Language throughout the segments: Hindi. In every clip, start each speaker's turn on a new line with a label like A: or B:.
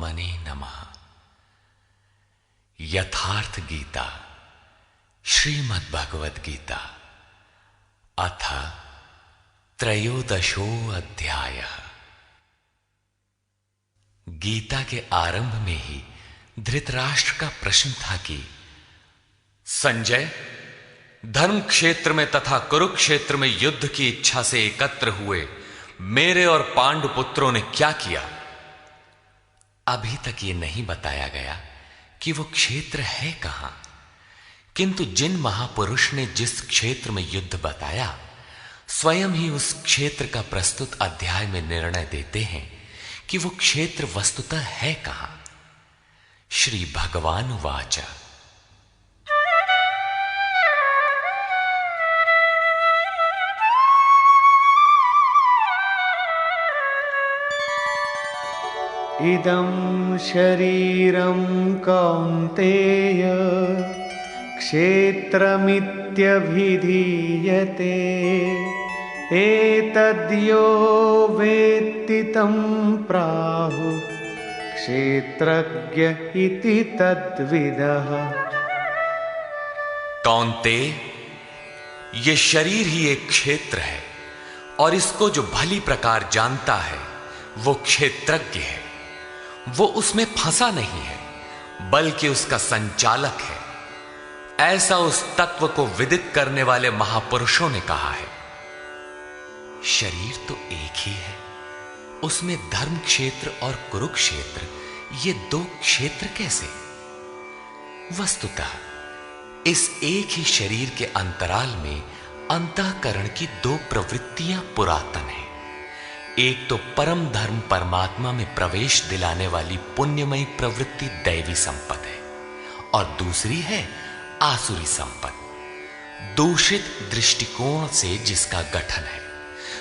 A: परमात्मने नमः। यथार्थ गीता श्रीमद् भगवद गीता अथ त्रयोदशो अध्यायः। गीता के आरंभ में ही धृतराष्ट्र का प्रश्न था कि संजय, धर्म क्षेत्र में तथा कुरुक्षेत्र में युद्ध की इच्छा से एकत्र हुए मेरे और पांडु पुत्रों ने क्या किया? अभी तक यह नहीं बताया गया कि वो क्षेत्र है कहां, किंतु जिन महापुरुष ने जिस क्षेत्र में युद्ध बताया, स्वयं ही उस क्षेत्र का प्रस्तुत अध्याय में निर्णय देते हैं कि वो क्षेत्र वस्तुतः है कहां। श्री भगवान वाच
B: इदं शरीरं कौन्तेय क्षेत्रमित्यभिधीयते एतद्यो वेत्ति तं प्राहुः क्षेत्रज्ञ इति तद्विदः।
A: कौन्तेय, ये शरीर ही एक क्षेत्र है और इसको जो भली प्रकार जानता है वो क्षेत्रज्ञ है। वो उसमें फंसा नहीं है बल्कि उसका संचालक है, ऐसा उस तत्व को विदित करने वाले महापुरुषों ने कहा है। शरीर तो एक ही है, उसमें धर्म क्षेत्र और कुरुक्षेत्र ये दो क्षेत्र कैसे? वस्तुतः इस एक ही शरीर के अंतराल में अंतःकरण की दो प्रवृत्तियां पुरातन हैं। एक तो परम धर्म परमात्मा में प्रवेश दिलाने वाली पुण्यमयी प्रवृत्ति दैवी संपद है और दूसरी है आसुरी संपद, दूषित दृष्टिकोण से जिसका गठन है,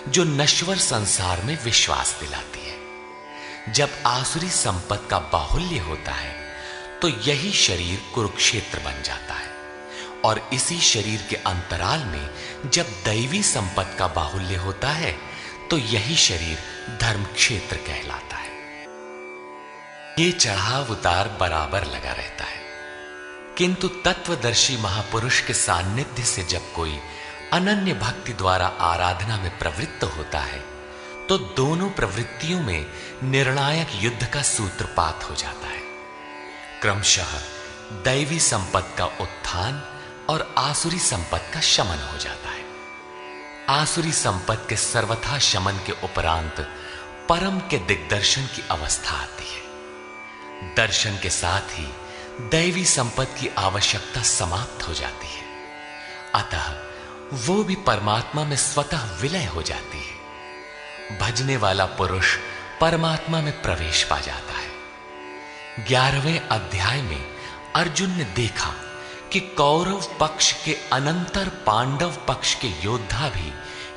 A: जो नश्वर संसार में विश्वास दिलाती है। जब आसुरी संपद का बाहुल्य होता है तो यही शरीर कुरुक्षेत्र बन जाता है और इसी शरीर के अंतराल में जब दैवी संपद का बाहुल्य होता है तो यही शरीर धर्म क्षेत्र कहलाता है। ये चढ़ाव उतार बराबर लगा रहता है, किंतु तत्वदर्शी महापुरुष के सान्निध्य से जब कोई अनन्य भक्ति द्वारा आराधना में प्रवृत्त होता है तो दोनों प्रवृत्तियों में निर्णायक युद्ध का सूत्रपात हो जाता है। क्रमशः दैवी संपद का उत्थान और आसुरी संपद का शमन हो जाता है। आसुरी संपद के सर्वथा शमन के उपरांत परम के दिग्दर्शन की अवस्था आती है। दर्शन के साथ ही दैवी संपद की आवश्यकता समाप्त हो जाती है, अतः वो भी परमात्मा में स्वतः विलय हो जाती है। भजने वाला पुरुष परमात्मा में प्रवेश पा जाता है। 11वें अध्याय में अर्जुन ने देखा कि कौरव पक्ष के अनंतर पांडव पक्ष के योद्धा भी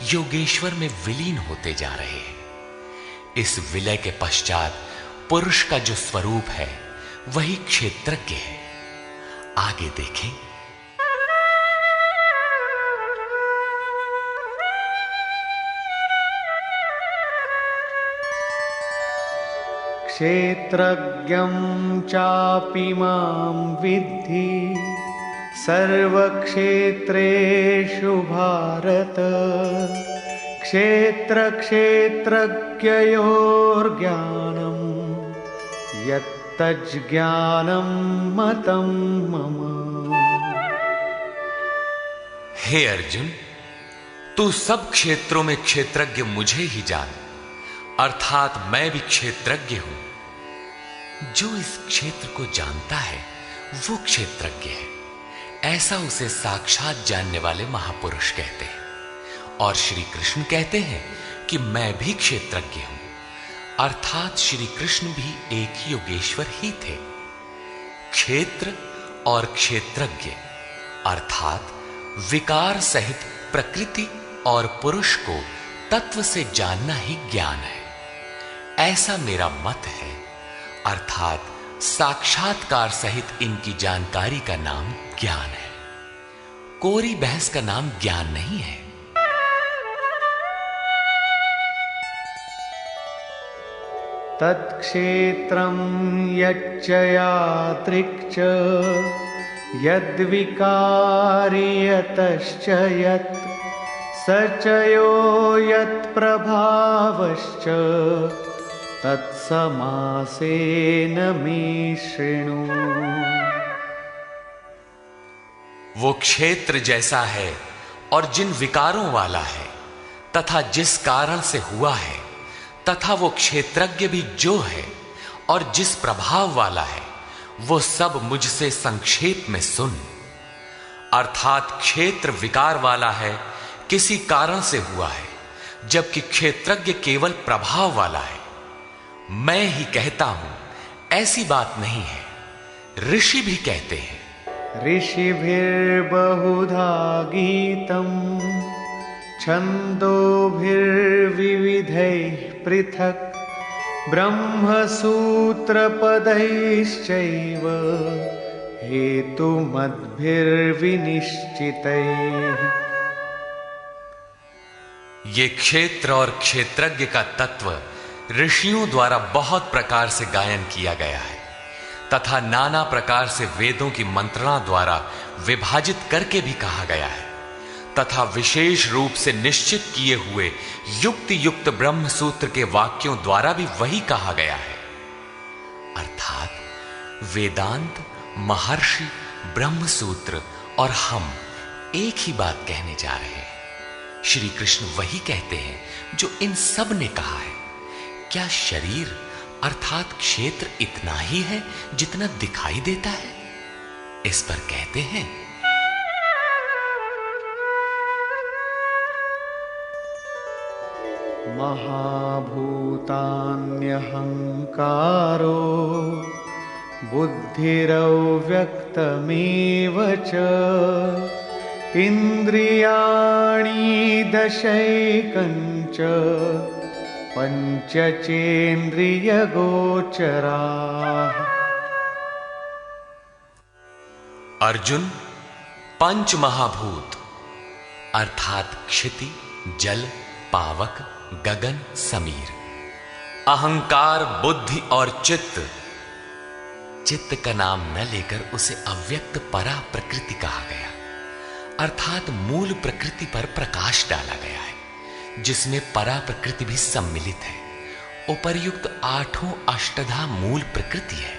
A: योगेश्वर में विलीन होते जा रहे हैं। इस विलय के पश्चात पुरुष का जो स्वरूप है वही क्षेत्रज्ञ है। आगे देखें।
B: क्षेत्रज्ञं चापि मां विद्धि सर्वक्षेत्रेषु भारत क्षेत्रक्षेत्रज्ञयोर्ज्ञानं यत्तज्ज्ञानं मतं मम।
A: हे अर्जुन, तू सब क्षेत्रों में क्षेत्रज्ञ मुझे ही जान, अर्थात मैं भी क्षेत्रज्ञ हूं। जो इस क्षेत्र को जानता है वो क्षेत्रज्ञ है, ऐसा उसे साक्षात जानने वाले महापुरुष कहते हैं। और श्री कृष्ण कहते हैं कि मैं भी क्षेत्रज्ञ हूं, अर्थात श्री कृष्ण भी एक योगेश्वर ही थे। क्षेत्र और क्षेत्रज्ञ अर्थात विकार सहित प्रकृति और पुरुष को तत्व से जानना ही ज्ञान है, ऐसा मेरा मत है। अर्थात साक्षात्कार सहित इनकी जानकारी का नाम ज्ञान है, कोरी बहस का नाम ज्ञान नहीं है।
B: तत्क्षेत्रं यच्च यादृक् च यद्विकारी यतश्च यत् स च यो यत्प्रभावश्च तत्समासेन मे शृणु।
A: वो क्षेत्र जैसा है और जिन विकारों वाला है तथा जिस कारण से हुआ है, तथा वो क्षेत्रज्ञ भी जो है और जिस प्रभाव वाला है, वो सब मुझसे संक्षेप में सुन। अर्थात क्षेत्र विकार वाला है, किसी कारण से हुआ है, जबकि क्षेत्रज्ञ केवल प्रभाव वाला है। मैं ही कहता हूं, ऐसी बात नहीं है, ऋषि भी कहते हैं।
B: ऋषिभिर्बहुधा गीतं छन्दोभिर्विविधैः पृथक् ब्रह्मसूत्रपदैश्चैव हेतुमद्भिर्विनिश्चितैः।
A: ये क्षेत्र और क्षेत्रज्ञ का तत्व ऋषियों द्वारा बहुत प्रकार से गायन किया गया है तथा नाना प्रकार से वेदों की मंत्रणा द्वारा विभाजित करके भी कहा गया है तथा विशेष रूप से निश्चित किए हुए युक्ति युक्त ब्रह्म सूत्र के वाक्यों द्वारा भी वही कहा गया है। अर्थात वेदांत, महर्षि, ब्रह्म सूत्र और हम एक ही बात कहने जा रहे हैं। श्री कृष्ण वही कहते हैं जो इन सब ने कहा है। क्या शरीर अर्थात क्षेत्र इतना ही है जितना दिखाई देता है? इस पर कहते हैं,
B: महाभूतान्यहंकारो बुद्धिरव्यक्तमेव च इन्द्रियाणि दशैकञ्च पंचचेन्द्रियगोचराः।
A: अर्जुन, पंच महाभूत अर्थात क्षिति, जल, पावक, गगन, समीर, अहंकार, बुद्धि और चित्त। चित्त का नाम न लेकर उसे अव्यक्त परा प्रकृति कहा गया, अर्थात मूल प्रकृति पर प्रकाश डाला गया है, जिसमें परा प्रकृति भी सम्मिलित है। उपर्युक्त आठों अष्टधा मूल प्रकृति है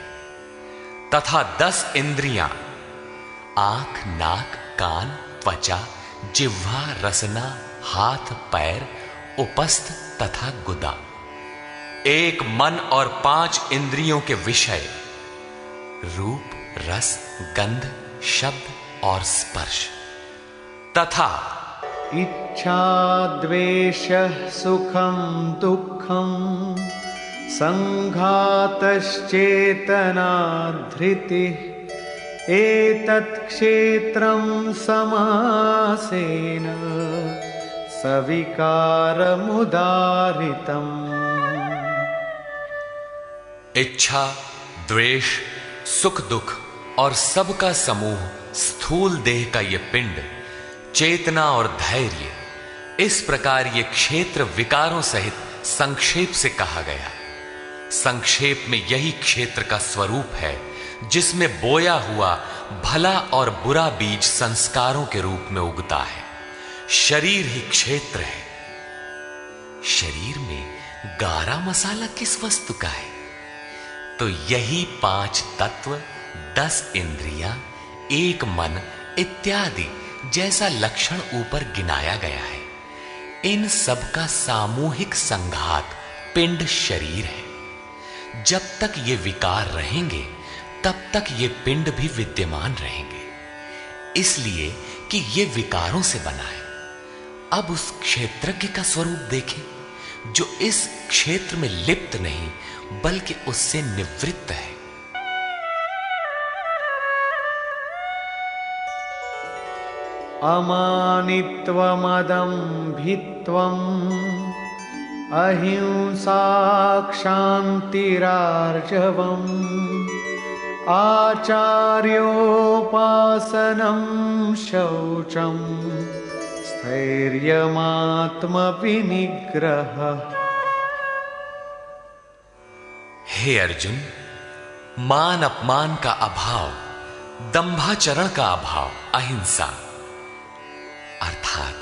A: तथा 10 इंद्रियां आंख, नाक, कान, त्वचा, जिह्वा, रसना, हाथ, पैर, उपस्थ तथा गुदा, एक मन और 5 इंद्रियों के विषय रूप, रस, गंध, शब्द और स्पर्श तथा
B: इच्छा, द्वेषः, सुखं दुःखं, संघातश्चेतना, धृतिः, एतत् क्षेत्रं समासेन सविकारमुदाहृतम्।
A: इच्छा, द्वेष, सुख दुख और सबका समूह स्थूल देह का ये पिंड, चेतना और धैर्य, इस प्रकार ये क्षेत्र विकारों सहित संक्षेप से कहा गया। संक्षेप में यही क्षेत्र का स्वरूप है जिसमें बोया हुआ भला और बुरा बीज संस्कारों के रूप में उगता है। शरीर ही क्षेत्र है। शरीर में गारा मसाला किस वस्तु का है? तो यही 5 तत्व, 10 इंद्रियां, एक मन इत्यादि जैसा लक्षण ऊपर गिनाया गया है। इन सब का सामूहिक संघात पिंड शरीर है। जब तक ये विकार रहेंगे तब तक ये पिंड भी विद्यमान रहेंगे, इसलिए कि ये विकारों से बना है। अब उस क्षेत्रज्ञ का स्वरूप देखें जो इस क्षेत्र में लिप्त नहीं बल्कि उससे निवृत्त है।
B: अमानित्वमदम्भित्वम् अहिंसा क्षान्तिरार्जवम् आचार्योपासनं शौचं स्थैर्यमात्मविनिग्रहः।
A: हे अर्जुन, मान अपमान का अभाव, दंभाचरण का अभाव अहिंसा अर्थात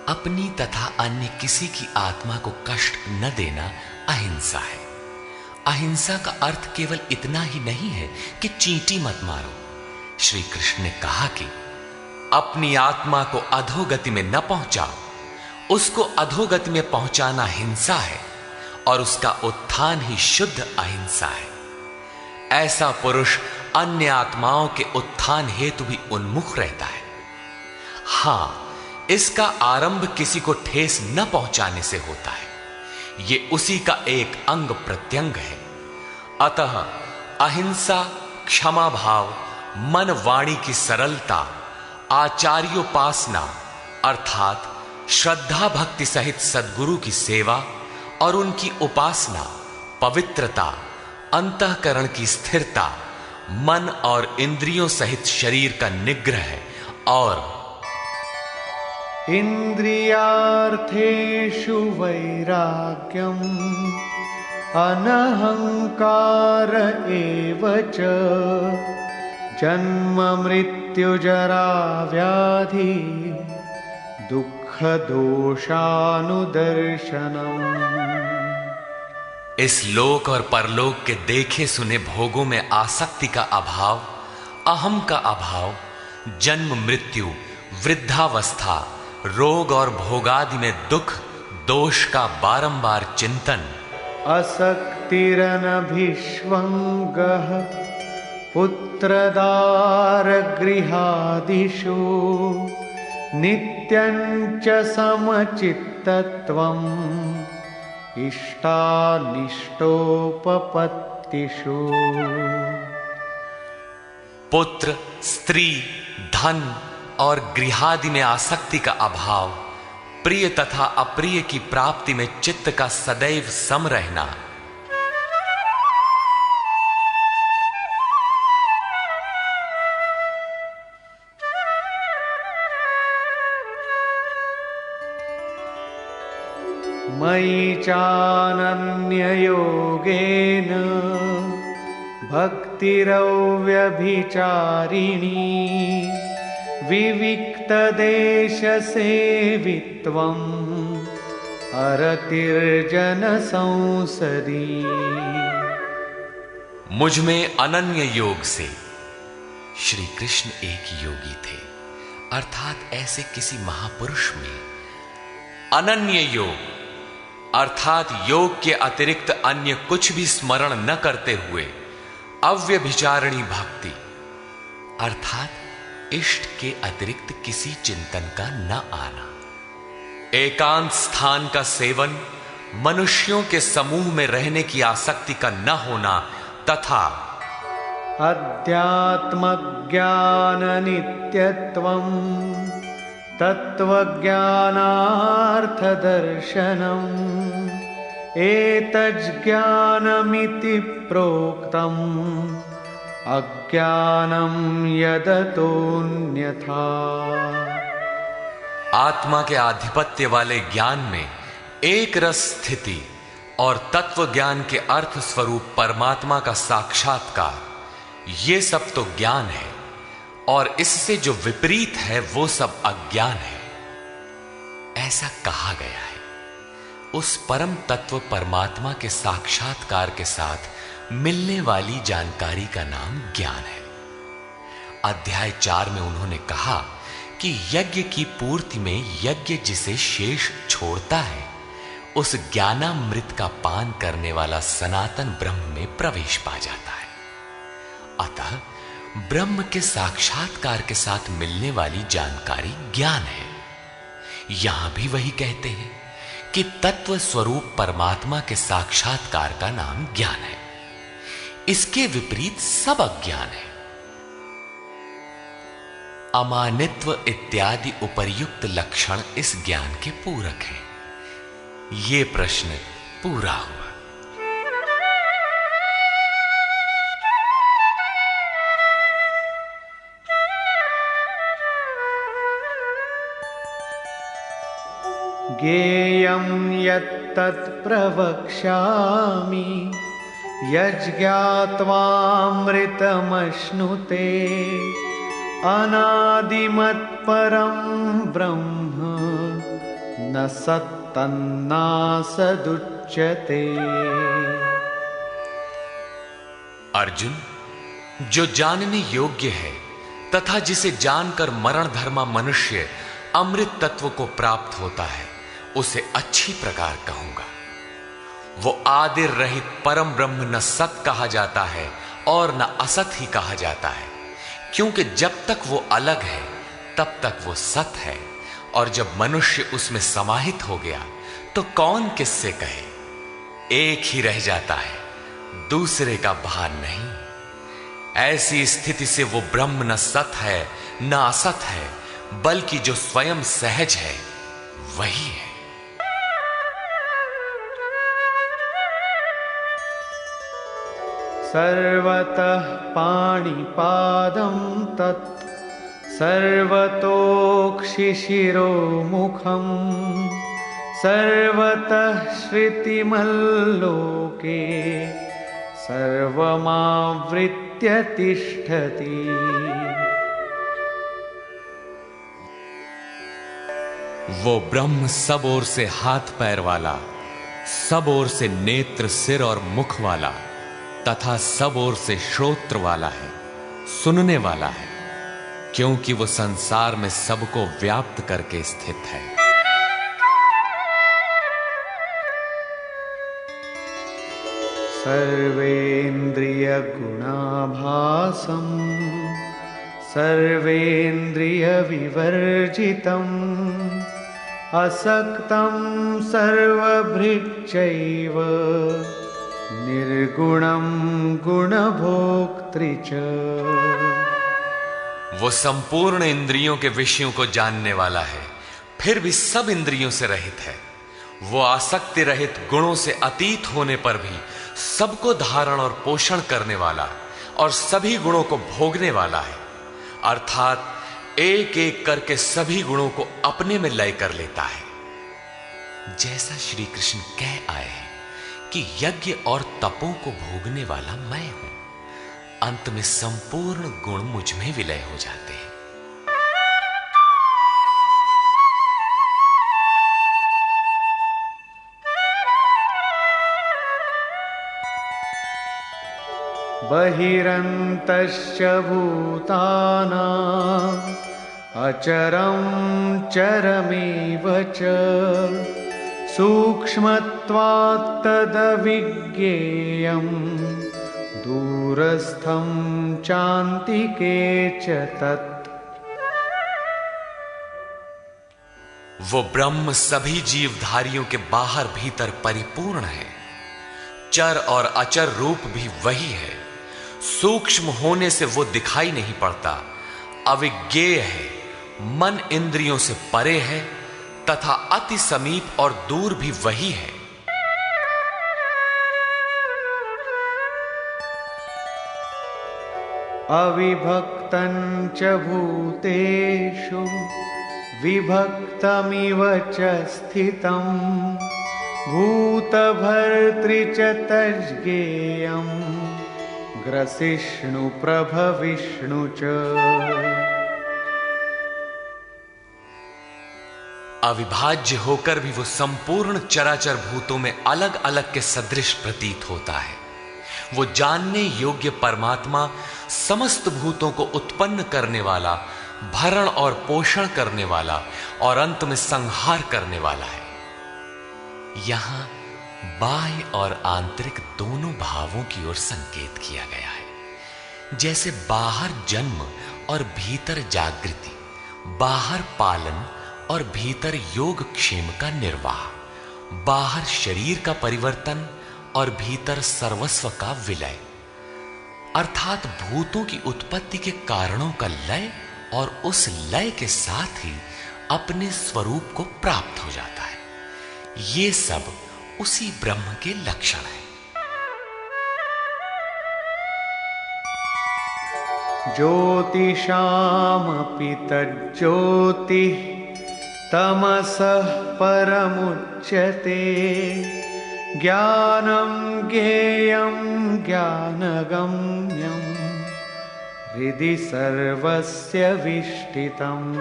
A: अपनी तथा अन्य किसी की आत्मा को कष्ट न देना अहिंसा है। अहिंसा का अर्थ केवल इतना ही नहीं है कि चींटी मत मारो। श्री कृष्ण ने कहा कि अपनी आत्मा को अधोगति में न पहुंचाओ, उसको अधोगति में पहुंचाना हिंसा है और उसका उत्थान ही शुद्ध अहिंसा है। ऐसा पुरुष अन्य आत्माओं के उत्थान हेतु भी उन्मुख रहता है। हां, इसका आरंभ किसी को ठेस न पहुंचाने से होता है। यह उसी का एक अंग प्रत्यंग है। अतः अहिंसा, क्षमा भाव, मन वाणी की सरलता, आचार्योपासना अर्थात श्रद्धा भक्ति सहित सद्गुरु की सेवा और उनकी उपासना, पवित्रता, अंतःकरण की स्थिरता, मन और इंद्रियों सहित शरीर का निग्रह और
B: इंद्रियार्थेषु वैराग्यम अनहंकार एव च जन्म मृत्यु जरा व्याधि दुख दोषानुदर्शनम।
A: इस लोक और परलोक के देखे सुने भोगों में आसक्ति का अभाव, अहम का अभाव, जन्म मृत्यु, वृद्धावस्था, रोग और भोगादि में दुख दोष का बारंबार चिंतन,
B: असक्तिरनभिष्वंगः पुत्रदार गृहादिषु नित्यं च समचित्तत्वम् इष्टानिष्टोपपत्तिषु।
A: पुत्र, स्त्री, धन और गृहादि में आसक्ति का अभाव, प्रिय तथा अप्रिय की प्राप्ति में चित्त का सदैव सम रहना,
B: मयि चानन्ययोगेन भक्तिरव्यभिचारिणी विविक्तदेशसेवित्वम् अरतिर्जन संसदी।
A: मुझ में अनन्य योग से श्री कृष्ण एक योगी थे, अर्थात ऐसे किसी महापुरुष में अनन्य योग अर्थात योग के अतिरिक्त अन्य कुछ भी स्मरण न करते हुए अव्यभिचारिणी भक्ति अर्थात इष्ट के अतिरिक्त किसी चिंतन का न आना, एकांत स्थान का सेवन, मनुष्यों के समूह में रहने की आसक्ति का न होना तथा
B: अध्यात्मज्ञान नित्यत्वम् तत्त्वज्ञानार्थदर्शनम् एतज्ज्ञानमिति प्रोक्तम् अज्ञानम यदतोऽन्यथा।
A: आत्मा के आधिपत्य वाले ज्ञान में एक रस स्थिति और तत्व ज्ञान के अर्थ स्वरूप परमात्मा का साक्षात्कार, ये सब तो ज्ञान है और इससे जो विपरीत है वो सब अज्ञान है। ऐसा कहा गया है। उस परम तत्व परमात्मा के साक्षात्कार के साथ मिलने वाली जानकारी का नाम ज्ञान है। अध्याय 4 में उन्होंने कहा कि यज्ञ की पूर्ति में यज्ञ जिसे शेष छोड़ता है, उस ज्ञानामृत का पान करने वाला सनातन ब्रह्म में प्रवेश पा जाता है। अतः ब्रह्म के साक्षात्कार के साथ मिलने वाली जानकारी ज्ञान है। यहां भी वही कहते हैं कि तत्व स्वरूप परमात्मा के साक्षात्कार का नाम ज्ञान है। इसके विपरीत सब अज्ञान है। अमानित्व इत्यादि उपर्युक्त लक्षण इस ज्ञान के पूरक हैं। ये प्रश्न पूरा हुआ।
B: ज्ञेयं यत्तत् प्रवक्ष्यामि यज्ञात्वामृतमश्नुते अनादिमत्परं ब्रह्म न सत्तन्नासदुच्यते।
A: अर्जुन, जो जानने योग्य है तथा जिसे जानकर मरण धर्मा मनुष्य अमृत तत्व को प्राप्त होता है, उसे अच्छी प्रकार कहूंगा। वो आदि रहित परम ब्रह्म न सत कहा जाता है और न असत ही कहा जाता है, क्योंकि जब तक वो अलग है तब तक वो सत है, और जब मनुष्य उसमें समाहित हो गया तो कौन किससे कहे। एक ही रह जाता है, दूसरे का भान नहीं। ऐसी स्थिति से वो ब्रह्म न सत है न असत है, बल्कि जो स्वयं सहज है वही है।
B: सर्वतः पाणिपादं तत् सर्वतोक्षिशिरोमुखं सर्वतः श्रुतिमल्लोके सर्वमावृत्य तिष्ठति।
A: वो ब्रह्म सब ओर से हाथ पैर वाला, सब ओर से नेत्र सिर और मुख वाला तथा सब ओर से श्रोत्र वाला है, सुनने वाला है, क्योंकि वो संसार में सबको व्याप्त करके स्थित है।
B: सर्वेन्द्रियगुणाभासं सर्वेन्द्रियविवर्जितम् असक्तं सर्वभृच्चैव निर्गुणं गुणभोक्तृ च।
A: वो संपूर्ण इंद्रियों के विषयों को जानने वाला है, फिर भी सब इंद्रियों से रहित है। वो आसक्ति रहित, गुणों से अतीत होने पर भी सबको धारण और पोषण करने वाला और सभी गुणों को भोगने वाला है, अर्थात एक एक करके सभी गुणों को अपने में लय कर लेता है। जैसा श्री कृष्ण कह आए हैं कि यज्ञ और तपों को भोगने वाला मैं हूं, अंत में संपूर्ण गुण मुझ में विलय हो जाते हैं।
B: बहिरन्तश्च भूतानाम् अचरं चरमेव च सूक्ष्मत्वात् तदविज्ञेयं दूरस्थं चान्तिके च तत्।
A: वो ब्रह्म सभी जीवधारियों के बाहर भीतर परिपूर्ण है। चर और अचर रूप भी वही है। सूक्ष्म होने से वो दिखाई नहीं पड़ता, अविज्ञेय है, मन इंद्रियों से परे है तथा अति समीप और दूर भी वही है।
B: अविभक्तं च भूतेषु विभक्तमिव च स्थितं भूतभर्तृ च तज्ज्ञेयं ग्रसिष्णु प्रभविष्णु च।
A: अविभाज्य होकर भी वो संपूर्ण चराचर भूतों में अलग अलग के सदृश प्रतीत होता है। वो जानने योग्य परमात्मा समस्त भूतों को उत्पन्न करने वाला, भरण और पोषण करने वाला और अंत में संहार करने वाला है। यहां बाह्य और आंतरिक दोनों भावों की ओर संकेत किया गया है। जैसे बाहर जन्म और भीतर जागृति, बाहर पालन और भीतर योग क्षेम का निर्वाह, बाहर शरीर का परिवर्तन और भीतर सर्वस्व का विलय, अर्थात भूतों की उत्पत्ति के कारणों का लय और उस लय के साथ ही अपने स्वरूप को प्राप्त हो जाता है। ये सब उसी ब्रह्म के लक्षण है।
B: ज्योतिषामपि तज्ज्योतिः तमसः परमुच्यते ज्ञानं ज्ञेयं ज्ञानगम्यं हृदि सर्वस्य विष्ठितम्।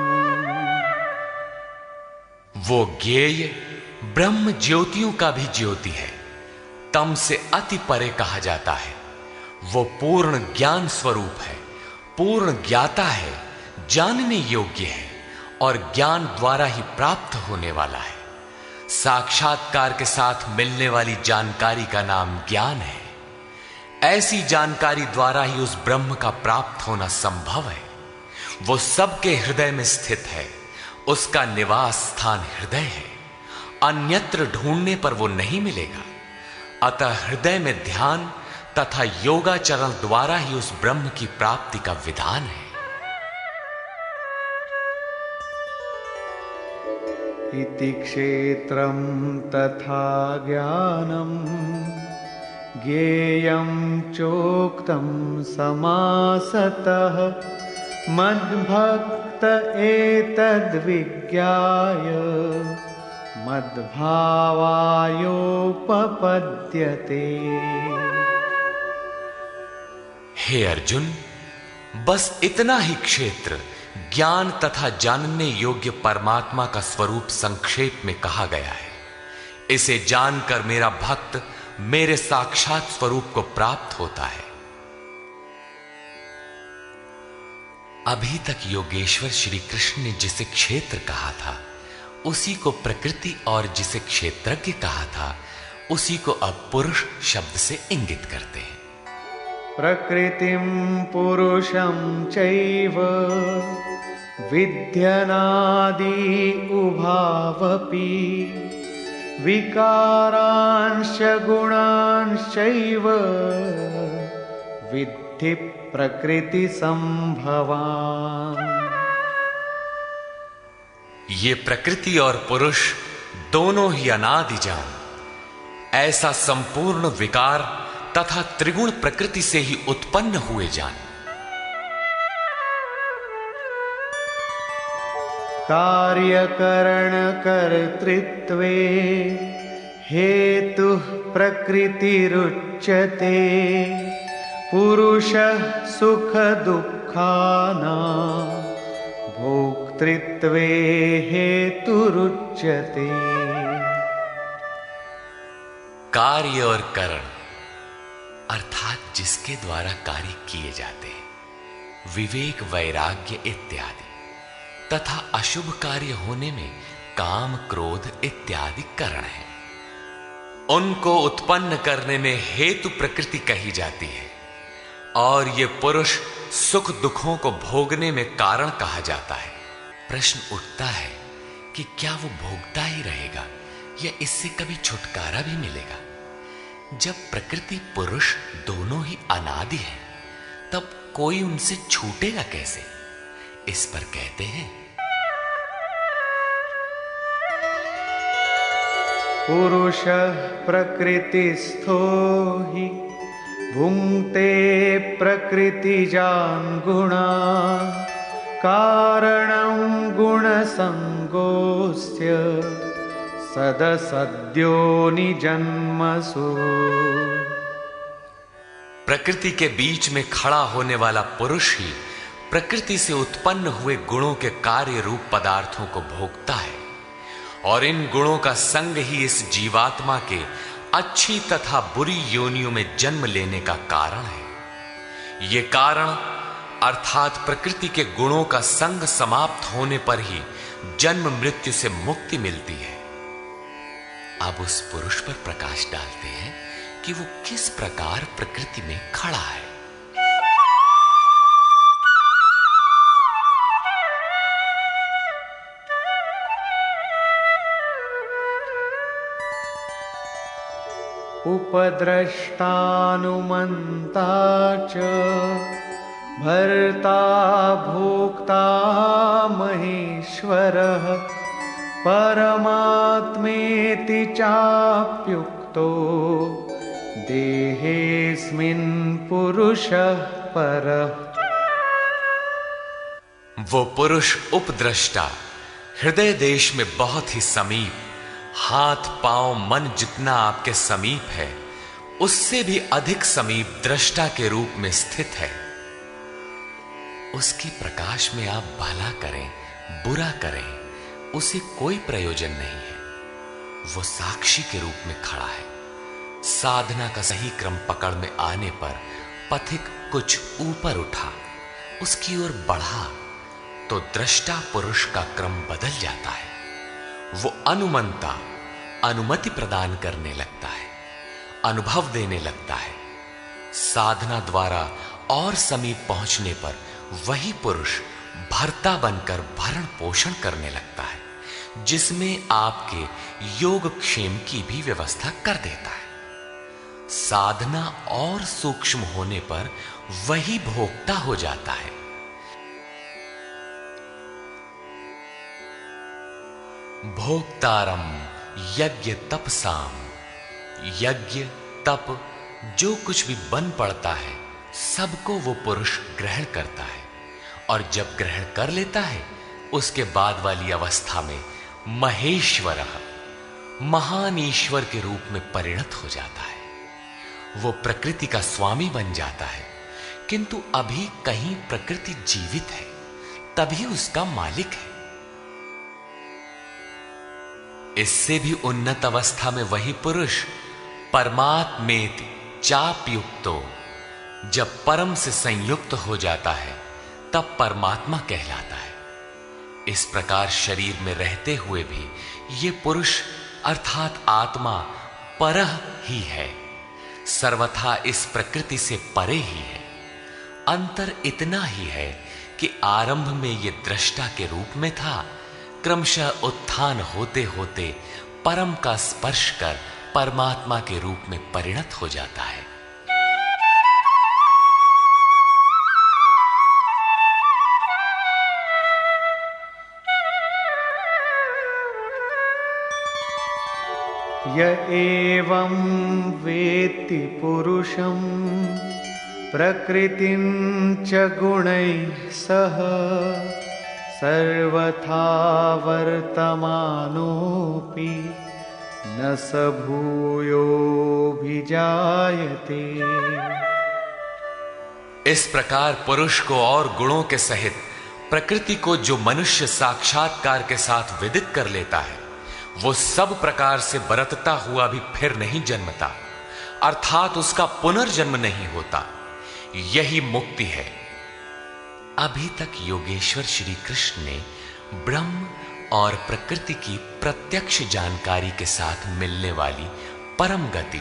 A: वो ज्ञेय ब्रह्म ज्योतियों का भी ज्योति है, तम से अति परे कहा जाता है। वो पूर्ण ज्ञान स्वरूप है, पूर्ण ज्ञाता है, जानने योग्य है और ज्ञान द्वारा ही प्राप्त होने वाला है। साक्षात्कार के साथ मिलने वाली जानकारी का नाम ज्ञान है। ऐसी जानकारी द्वारा ही उस ब्रह्म का प्राप्त होना संभव है। वो सबके हृदय में स्थित है, उसका निवास स्थान हृदय है, अन्यत्र ढूंढने पर वो नहीं मिलेगा। अतः हृदय में ध्यान तथा योगाचरण द्वारा ही उस ब्रह्म की प्राप्ति का विधान है।
B: इति क्षेत्रं तथा ज्ञानं ज्ञेयं चोक्तं समासतः मद्भक्त एतद्विज्ञाय मद्भावायोपपद्यते।
A: हे अर्जुन, बस इतना ही क्षेत्र ज्ञान तथा जानने योग्य परमात्मा का स्वरूप संक्षेप में कहा गया है। इसे जानकर मेरा भक्त मेरे साक्षात स्वरूप को प्राप्त होता है। अभी तक योगेश्वर श्री कृष्ण ने जिसे क्षेत्र कहा था उसी को प्रकृति और जिसे क्षेत्रज्ञ कहा था उसी को अब पुरुष शब्द से इंगित करते हैं।
B: प्रकृतिं पुरुषं चैव विद्यनादि उभावपि विकारांश गुणांश्चैव विद्धि प्रकृति संभवान्।
A: ये प्रकृति और पुरुष दोनों ही अनादि जान, ऐसा संपूर्ण विकार तथा त्रिगुण प्रकृति से ही उत्पन्न हुए जान।
B: कार्यकरण कर्तृत्वे हेतुः प्रकृतिरुच्यते पुरुषः सुख दुःखानां भोक्तृत्वे हेतुरुच्यते।
A: कार्य और करण अर्थात जिसके द्वारा कार्य किए जाते हैं, विवेक वैराग्य इत्यादि, तथा अशुभ कार्य होने में काम क्रोध इत्यादि कारण है। उनको उत्पन्न करने में हेतु प्रकृति कही जाती है और ये पुरुष सुख दुखों को भोगने में कारण कहा जाता है। प्रश्न उठता है कि क्या वो भोगता ही रहेगा या इससे कभी छुटकारा भी मिलेगा? जब प्रकृति पुरुष दोनों ही अनादि हैं, तब कोई उनसे छूटेगा कैसे? इस पर कहते हैं,
B: पुरुषः प्रकृतिस्थो हि भुङ्क्ते प्रकृतिजान् गुणान् कारणं गुणसङ्गोऽस्य सदसद्यो निजन्मसु।
A: प्रकृति के बीच में खड़ा होने वाला पुरुष ही प्रकृति से उत्पन्न हुए गुणों के कार्य रूप पदार्थों को भोगता है और इन गुणों का संग ही इस जीवात्मा के अच्छी तथा बुरी योनियों में जन्म लेने का कारण है। ये कारण अर्थात प्रकृति के गुणों का संग समाप्त होने पर ही जन्म मृत्यु से मुक्ति मिलती है। अब उस पुरुष पर प्रकाश डालते हैं कि वो किस प्रकार प्रकृति में खड़ा है।
B: उपद्रष्टानुमन्ता च भर्ता भोक्ता महेश्वरः परमात्मेति चाप्युक्तो देहेऽस्मिन् पुरुषः परः।
A: वो पुरुष उपद्रष्टा, हृदय देश में बहुत ही समीप, हाथ पांव मन जितना आपके समीप है, उससे भी अधिक समीप दृष्टा के रूप में स्थित है। उसके प्रकाश में आप भला करें बुरा करें, उसे कोई प्रयोजन नहीं है। वो साक्षी के रूप में खड़ा है। साधना का सही क्रम पकड़ में आने पर पथिक कुछ ऊपर उठा, उसकी ओर बढ़ा तो दृष्टा पुरुष का क्रम बदल जाता है। वो अनुमंता अनुमति प्रदान करने लगता है, अनुभव देने लगता है। साधना द्वारा और समीप पहुंचने पर वही पुरुष भर्ता बनकर भरण पोषण करने लगता है, जिसमें आपके योगक्षेम की भी व्यवस्था कर देता है। साधना और सूक्ष्म होने पर वही भोक्ता हो जाता है। भोक्तारम यज्ञ तपसाम, यज्ञ तप जो कुछ भी बन पड़ता है सबको वो पुरुष ग्रहण करता है, और जब ग्रहण कर लेता है उसके बाद वाली अवस्था में महेश्वर महान ईश्वर के रूप में परिणत हो जाता है। वो प्रकृति का स्वामी बन जाता है, किंतु अभी कहीं प्रकृति जीवित है तभी उसका मालिक है। इससे भी उन्नत अवस्था में वही पुरुष परमात्मेति चापयुक्तो, जब परम से संयुक्त हो जाता है तब परमात्मा कहलाता है। इस प्रकार शरीर में रहते हुए भी ये पुरुष अर्थात आत्मा परह ही है, सर्वथा इस प्रकृति से परे ही है। अंतर इतना ही है कि आरंभ में ये दृष्टा के रूप में था, क्रमशः उत्थान होते होते परम का स्पर्श कर परमात्मा के रूप में परिणत हो जाता है।
B: य एवं वेत्ति पुरुषं प्रकृतिं च गुणैः सह सर्वथा वर्तमानोऽपि न स भूयोऽभिजायते।
A: इस प्रकार पुरुष को और गुणों के सहित प्रकृति को जो मनुष्य साक्षात्कार के साथ विदित कर लेता है, वो सब प्रकार से बरतता हुआ भी फिर नहीं जन्मता, अर्थात उसका पुनर्जन्म नहीं होता। यही मुक्ति है। अभी तक योगेश्वर श्री कृष्ण ने ब्रह्म और प्रकृति की प्रत्यक्ष जानकारी के साथ मिलने वाली परम गति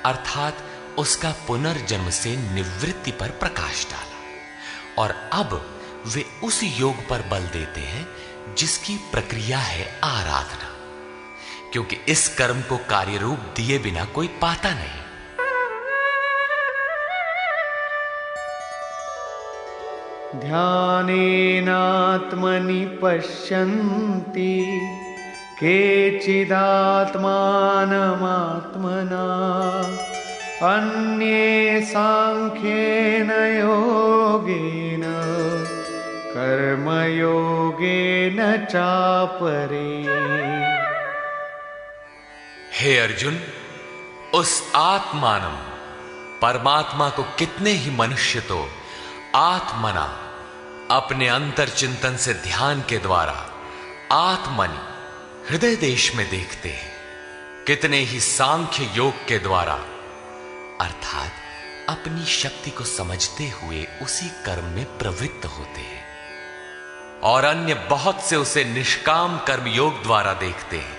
A: अर्थात उसका पुनर्जन्म से निवृत्ति पर प्रकाश डाला, और अब वे उस योग पर बल देते हैं जिसकी प्रक्रिया है आराधना, क्योंकि इस कर्म को कार्य रूप दिए बिना कोई पाता नहीं।
B: ध्यानेनात्मनि पश्यन्ति केचिदात्मानमात्मना अन्ये सांख्येन योगेन कर्मयोगेन चापरे।
A: हे अर्जुन, उस आत्मानम परमात्मा को कितने ही मनुष्य तो आत्मना अपने अंतर चिंतन से ध्यान के द्वारा आत्मनि हृदय देश में देखते हैं, कितने ही सांख्य योग के द्वारा अर्थात अपनी शक्ति को समझते हुए उसी कर्म में प्रवृत्त होते हैं, और अन्य बहुत से उसे निष्काम कर्म योग द्वारा देखते हैं,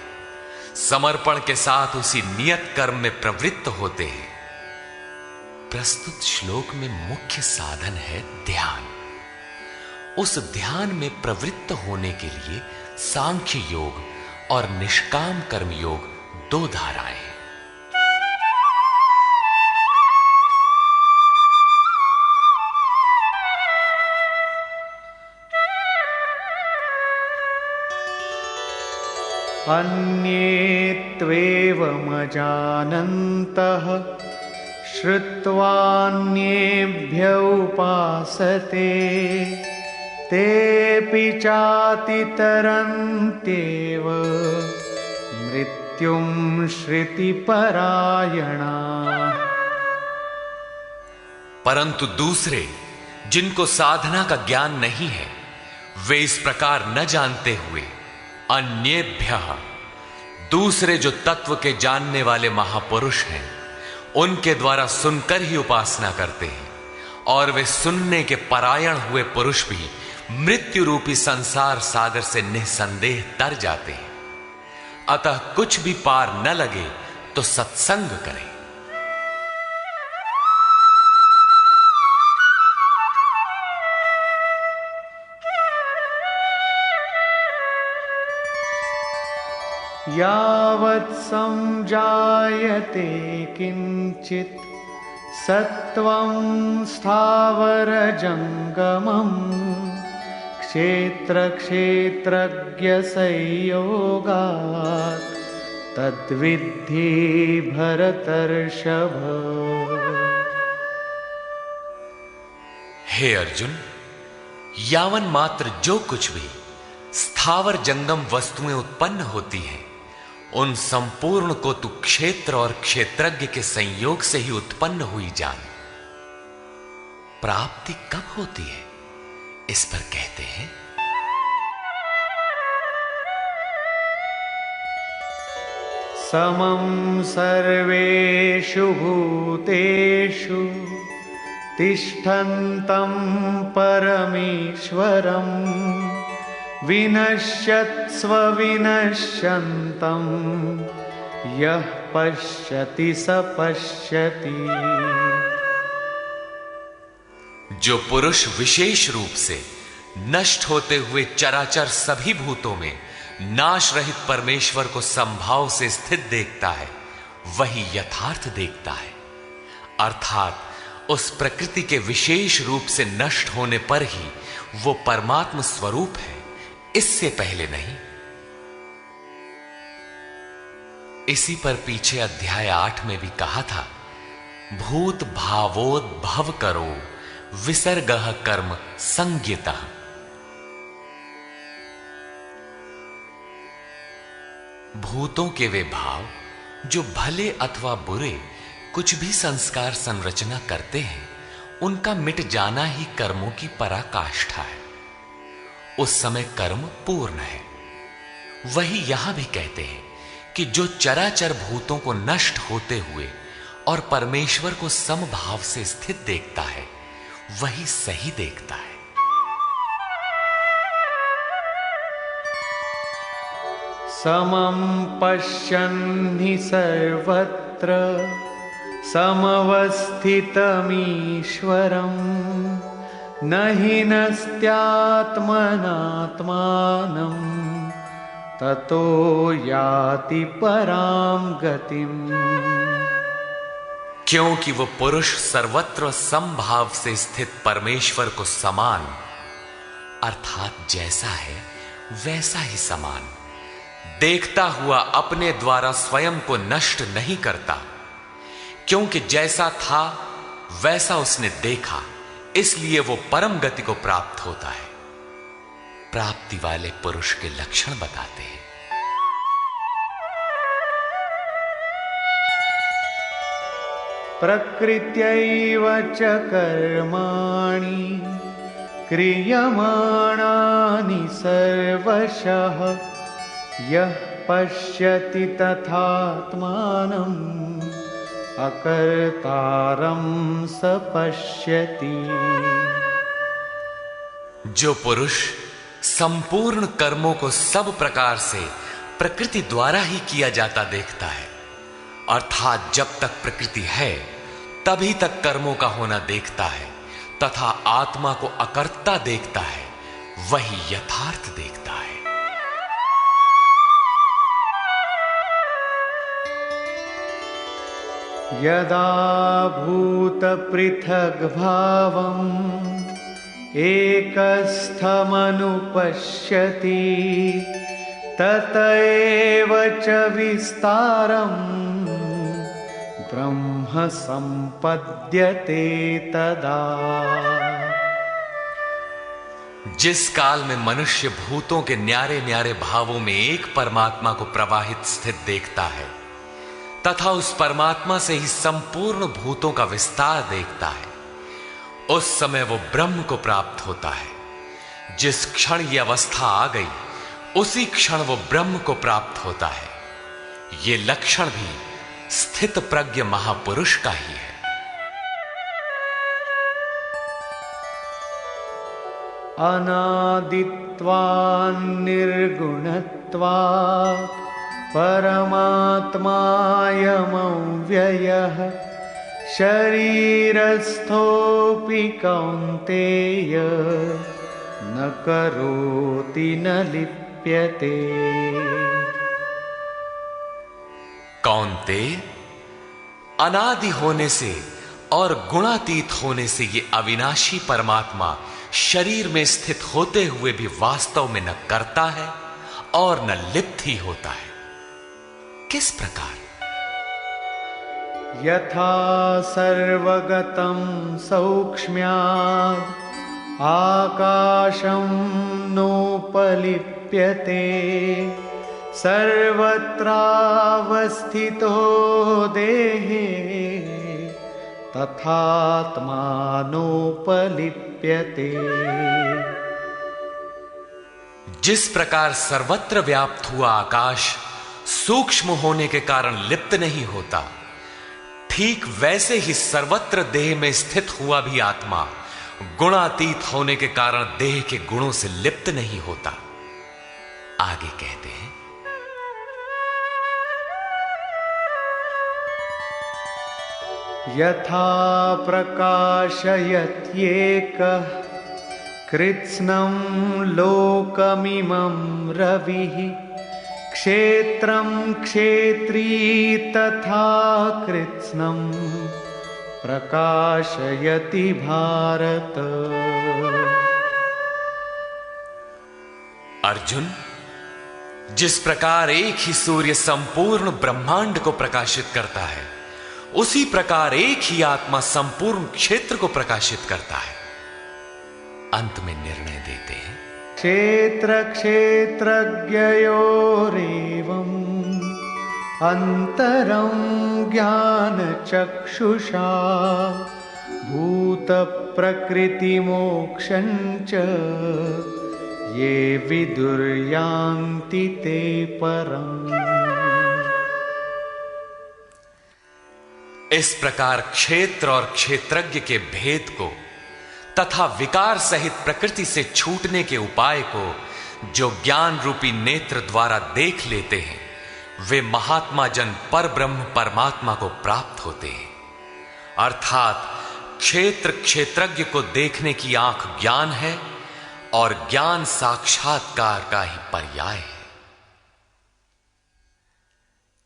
A: समर्पण के साथ उसी नियत कर्म में प्रवृत्त होते हैं। प्रस्तुत श्लोक में मुख्य साधन है ध्यान। उस ध्यान में प्रवृत्त होने के लिए सांख्य योग और निष्काम कर्म योग दो धाराएं हैं।
B: अन्ये त्वेवमजानन्तः श्रुत्वान्येभ्य उपासते तेऽपि चातितरन्त्येव मृत्योर्मुक्षीयते। मृत्युं श्रुतिपरायणा।
A: परंतु दूसरे जिनको साधना का ज्ञान नहीं है, वे इस प्रकार न जानते हुए अन्येभ्यः, दूसरे जो तत्व के जानने वाले महापुरुष हैं, उनके द्वारा सुनकर ही उपासना करते हैं, और वे सुनने के परायण हुए पुरुष भी मृत्यु रूपी संसार सागर से निसंदेह तर जाते हैं। अतः कुछ भी पार न लगे तो सत्संग करें।
B: यावत् संजायते किंचित सत्वं स्थावरजंगमम् क्षेत्र क्षेत्रज्ञ संयोगात् तद्विद्धि भरतर्षभ।
A: हे अर्जुन, यावन मात्र जो कुछ भी स्थावर जंगम वस्तुएं उत्पन्न होती हैं, उन संपूर्ण को तू क्षेत्र और क्षेत्रज्ञ के संयोग से ही उत्पन्न हुई जान। प्राप्ति कब होती है, इस पर कहते हैं
B: समं सर्वेषु भूतेषु तिष्ठन्तं परमेश्वरं विनश्यत्स्व विनश्यन्तं यः पश्यति स पश्यति।
A: जो पुरुष विशेष रूप से नष्ट होते हुए चराचर सभी भूतों में नाश रहित परमेश्वर को संभाव से स्थित देखता है, वही यथार्थ देखता है। अर्थात उस प्रकृति के विशेष रूप से नष्ट होने पर ही वो परमात्म स्वरूप है, इससे पहले नहीं। इसी पर पीछे अध्याय 8 में भी कहा था, भूत भावोद्भव करो विसर्गः कर्म संज्ञितः। भूतों के वे भाव जो भले अथवा बुरे कुछ भी संस्कार संरचना करते हैं, उनका मिट जाना ही कर्मों की पराकाष्ठा है। उस समय कर्म पूर्ण है। वही यहां भी कहते हैं कि जो चराचर भूतों को नष्ट होते हुए और परमेश्वर को समभाव से स्थित देखता है, वही सही देखता है।
B: समं पश्यन् हि सर्वत्र समवस्थितमीश्वरं न हि नस्त्यात्मनात्मानं ततो याति परां गतिम्।
A: क्योंकि वो पुरुष सर्वत्र समभाव से स्थित परमेश्वर को समान, अर्थात जैसा है वैसा ही समान देखता हुआ अपने द्वारा स्वयं को नष्ट नहीं करता। क्योंकि जैसा था वैसा उसने देखा, इसलिए वो परम गति को प्राप्त होता है। प्राप्ति वाले पुरुष के लक्षण बताते हैं।
B: प्रकृत्यैव च कर्माणि क्रियमाणानि सर्वशः यः पश्यति तथात्मानम् अकर्तारं स पश्यति।
A: जो पुरुष संपूर्ण कर्मों को सब प्रकार से प्रकृति द्वारा ही किया जाता देखता है, अर्थात जब तक प्रकृति है तभी तक कर्मों का होना देखता है, तथा आत्मा को अकर्ता देखता है, वही यथार्थ देखता है।
B: यदा भूत पृथग् भावम् एकस्थमनुपश्यति तत एव च विस्तारम् ब्रह्म संपद्यते तदा।
A: जिस काल में मनुष्य भूतों के न्यारे न्यारे भावों में एक परमात्मा को प्रवाहित स्थित देखता है तथा उस परमात्मा से ही संपूर्ण भूतों का विस्तार देखता है, उस समय वो ब्रह्म को प्राप्त होता है। जिस क्षण यह अवस्था आ गई उसी क्षण वो ब्रह्म को प्राप्त होता है। ये लक्षण भी स्थित प्रज्ञ महापुरुष का ही है।
B: अनादित्वान् निर्गुणत्वात् परमात्मायमव्ययः शरीरस्थोऽपि कौन्तेय न करोति न लिप्यते।
A: कौन्तेय, अनादि होने से और गुणातीत होने से ये अविनाशी परमात्मा शरीर में स्थित होते हुए भी वास्तव में न करता है और न लिप्त ही होता है। किस प्रकार?
B: यथा सर्वगतं सौक्ष्म्याद् आकाशं नोपलिप्यते सर्वत्रावस्थितो देहे तथात्मानोपलिप्यते।
A: जिस प्रकार सर्वत्र व्याप्त हुआ आकाश सूक्ष्म होने के कारण लिप्त नहीं होता, ठीक वैसे ही सर्वत्र देह में स्थित हुआ भी आत्मा गुणातीत होने के कारण देह के गुणों से लिप्त नहीं होता। आगे कहते हैं,
B: यथा प्रकाशयत्येकः कृत्स्नं लोकमिमं रविः क्षेत्रं क्षेत्री तथा कृत्स्नं प्रकाशयति भारत।
A: अर्जुन, जिस प्रकार एक ही सूर्य संपूर्ण ब्रह्मांड को प्रकाशित करता है, उसी प्रकार एक ही आत्मा संपूर्ण क्षेत्र को प्रकाशित करता है। अंत में निर्णय देते हैं,
B: क्षेत्र क्षेत्रज्ञयोरेवम् अंतरं ज्ञान चक्षुषा भूत प्रकृति मोक्षं च ये विदुर्यान्ति ते परम्।
A: इस प्रकार क्षेत्र और क्षेत्रज्ञ के भेद को तथा विकार सहित प्रकृति से छूटने के उपाय को जो ज्ञान रूपी नेत्र द्वारा देख लेते हैं, वे महात्मा जन पर ब्रह्म परमात्मा को प्राप्त होते हैं। अर्थात क्षेत्र क्षेत्रज्ञ को देखने की आंख ज्ञान है और ज्ञान साक्षात्कार का ही पर्याय है।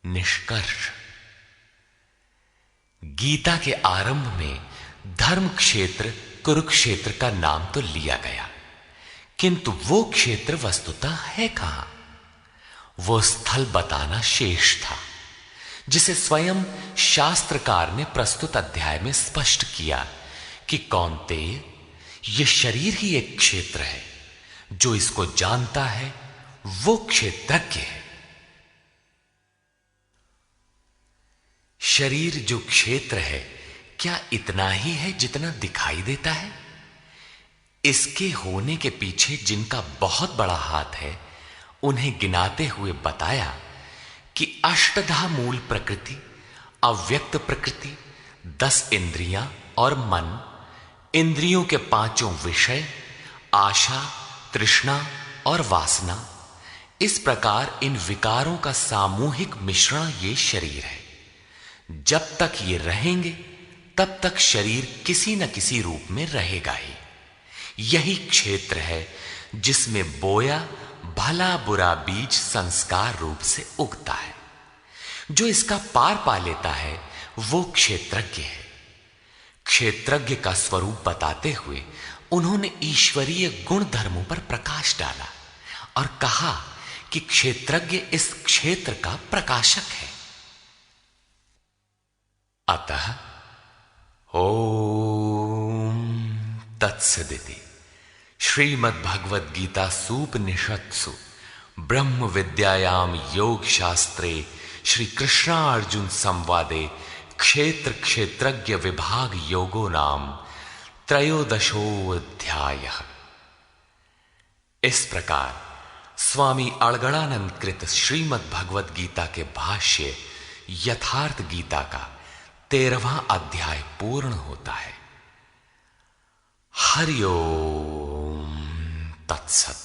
A: निष्कर्ष, गीता के आरंभ में धर्म क्षेत्र कुरुक्षेत्र का नाम तो लिया गया, किंतु वो क्षेत्र वस्तुतः है कहां? वो स्थल बताना शेष था, जिसे स्वयं शास्त्रकार ने प्रस्तुत अध्याय में स्पष्ट किया कि कौन्तेय, ये शरीर ही एक क्षेत्र है। जो इसको जानता है वो क्षेत्रज्ञ है। शरीर जो क्षेत्र है, क्या इतना ही है जितना दिखाई देता है? इसके होने के पीछे जिनका बहुत बड़ा हाथ है, उन्हें गिनाते हुए बताया कि अष्टधा मूल प्रकृति, अव्यक्त प्रकृति, 10 इंद्रियां और मन, इंद्रियों के 5 विषय, आशा, तृष्णा और वासना, इस प्रकार इन विकारों का सामूहिक मिश्रण ये शरीर है। जब तक ये रहेंगे तब तक शरीर किसी न किसी रूप में रहेगा ही। यही क्षेत्र है जिसमें बोया भला बुरा बीज संस्कार रूप से उगता है। जो इसका पार पा लेता है वो क्षेत्रज्ञ है। क्षेत्रज्ञ का स्वरूप बताते हुए उन्होंने ईश्वरीय गुण धर्मों पर प्रकाश डाला और कहा कि क्षेत्रज्ञ इस क्षेत्र का प्रकाशक है। अतः ओम तत्सदिति श्रीमद् भगवद गीता सूपनिषत्सु ब्रह्म विद्यायाम योग शास्त्रे श्री कृष्णार्जुन संवादे क्षेत्र क्षेत्रज्ञ विभाग योगो नाम त्रयोदशोऽध्यायः। इस प्रकार स्वामी अड़गड़ानंद कृत श्रीमद् भगवद गीता के भाष्य यथार्थ गीता का 13वां अध्याय पूर्ण होता है। हरि ओम तत्सत।